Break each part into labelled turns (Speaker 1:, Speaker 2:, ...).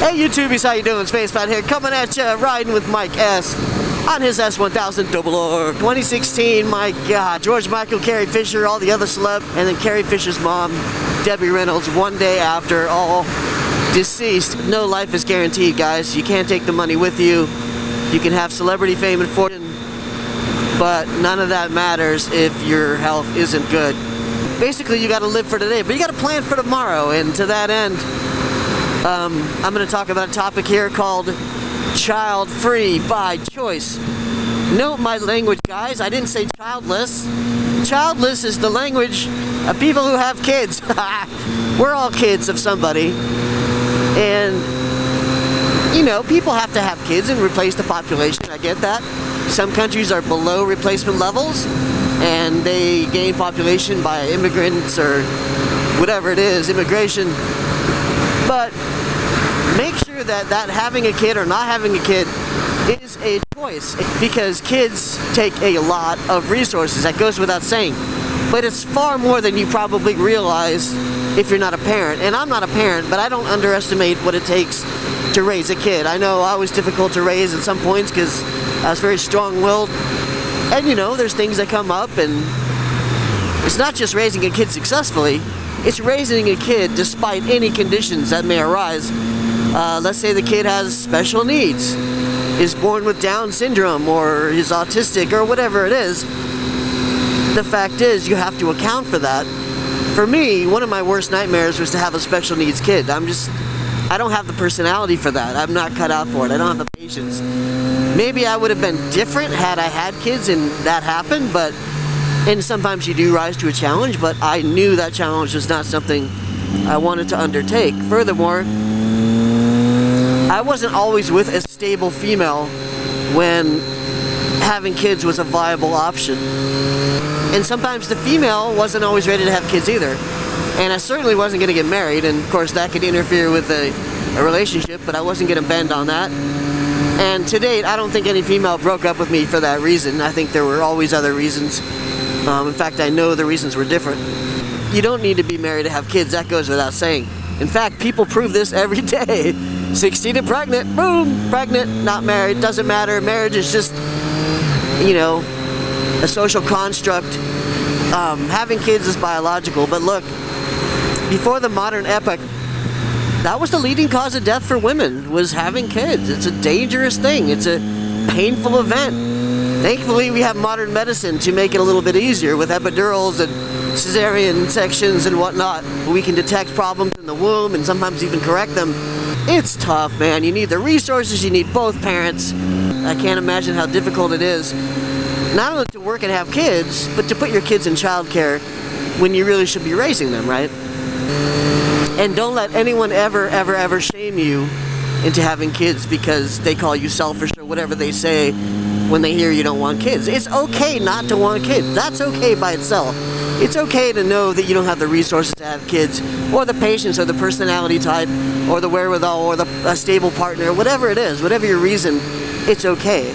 Speaker 1: Hey YouTubies, how you doing? Spacepat here, coming at ya, riding with Mike S. on his S1000 Double R. 2016, my God. George Michael, Carrie Fisher, all the other celeb, and then Carrie Fisher's mom, Debbie Reynolds, one day after, all deceased. No life is guaranteed, guys. You can't take the money with you. You can have celebrity fame and fortune, but none of that matters if your health isn't good. Basically, you gotta live for today, but you gotta plan for tomorrow, and to that end, I'm going to talk about a topic here called child-free by choice. Note my language, guys. I didn't say childless. Childless is the language of people who have kids. We're all kids of somebody. And, you know, people have to have kids and replace the population. I get that. Some countries are below replacement levels, and they gain population by immigrants or whatever it is, immigration. But make sure that having a kid or not having a kid is a choice, because kids take a lot of resources. That goes without saying. But it's far more than you probably realize if you're not a parent. And I'm not a parent, but I don't underestimate what it takes to raise a kid. I know I was difficult to raise at some points because I was very strong-willed. And you know, there's things that come up, and it's not just raising a kid successfully. It's raising a kid despite any conditions that may arise. Let's say the kid has special needs, is born with Down syndrome, or is autistic, or whatever it is. The fact is, you have to account for that. For me, one of my worst nightmares was to have a special needs kid. I don't have the personality for that. I'm not cut out for it. I don't have the patience. Maybe I would have been different had I had kids and that happened, and sometimes you do rise to a challenge, but I knew that challenge was not something I wanted to undertake. Furthermore, I wasn't always with a stable female when having kids was a viable option. And sometimes the female wasn't always ready to have kids either. And I certainly wasn't going to get married, and of course that could interfere with a relationship, but I wasn't going to bend on that. And to date, I don't think any female broke up with me for that reason. I think there were always other reasons. In fact, I know the reasons were different. You don't need to be married to have kids, that goes without saying. In fact, people prove this every day. 16 and pregnant, boom, pregnant, not married, doesn't matter. Marriage is just, you know, a social construct. Having kids is biological, but look, before the modern epoch, that was the leading cause of death for women, was having kids. It's a dangerous thing. It's a painful event. Thankfully, we have modern medicine to make it a little bit easier with epidurals and cesarean sections and whatnot. We can detect problems in the womb and sometimes even correct them. It's tough, man. You need the resources, you need both parents. I can't imagine how difficult it is, not only to work and have kids, but to put your kids in childcare when you really should be raising them, right? And don't let anyone ever shame you into having kids because they call you selfish or whatever they say when they hear you don't want kids. It's okay not to want kids. That's okay by itself. It's okay to know that you don't have the resources to have kids, or the patience, or the personality type, or the wherewithal, or a stable partner, whatever it is, whatever your reason, it's okay.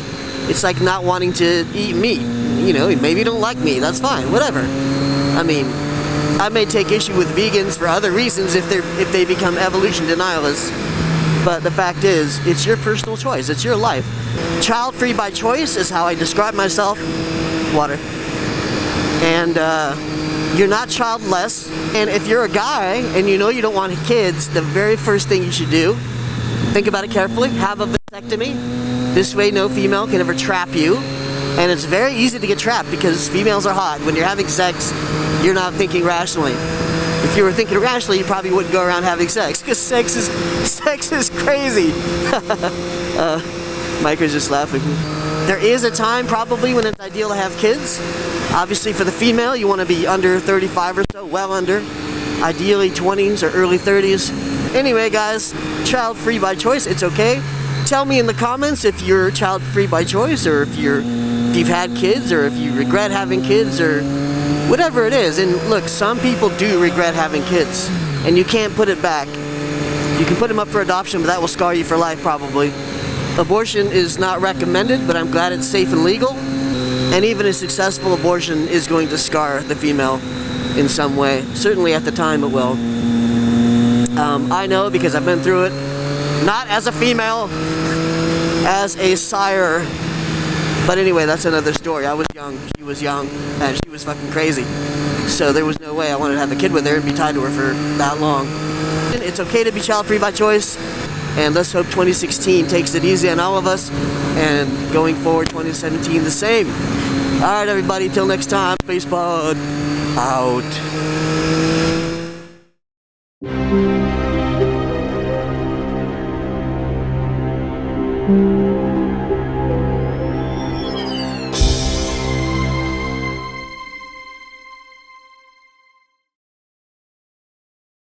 Speaker 1: It's like not wanting to eat meat. You know, maybe you don't like meat, that's fine, whatever. I mean, I may take issue with vegans for other reasons if they become evolution denialists, but the fact is, it's your personal choice, it's your life. Child-free by choice is how I describe myself. Water. And you're not childless, and if you're a guy and you know you don't want kids, the very first thing you should do, think about it carefully, have a vasectomy. This way no female can ever trap you. And it's very easy to get trapped because females are hot. When you're having sex, you're not thinking rationally. If you were thinking rationally, you probably wouldn't go around having sex, because sex is crazy. Mike was just laughing. There is a time probably when it's ideal to have kids. Obviously for the female, you want to be under 35 or so, well under. Ideally 20s or early 30s. Anyway guys, child-free by choice, it's okay. Tell me in the comments if you're child-free by choice, or if you've had kids, or if you regret having kids, or whatever it is. And look, some people do regret having kids, and you can't put it back. You can put them up for adoption, but that will scar you for life probably. Abortion is not recommended, but I'm glad it's safe and legal. And even a successful abortion is going to scar the female in some way. Certainly at the time it will. I know because I've been through it. Not as a female, as a sire. But anyway, that's another story. I was young, she was young, and she was fucking crazy. So there was no way I wanted to have a kid with her and be tied to her for that long. It's okay to be child-free by choice, and let's hope 2016 takes it easy on all of us, and going forward 2017 the same. Alright everybody, till next time, Space Pod out.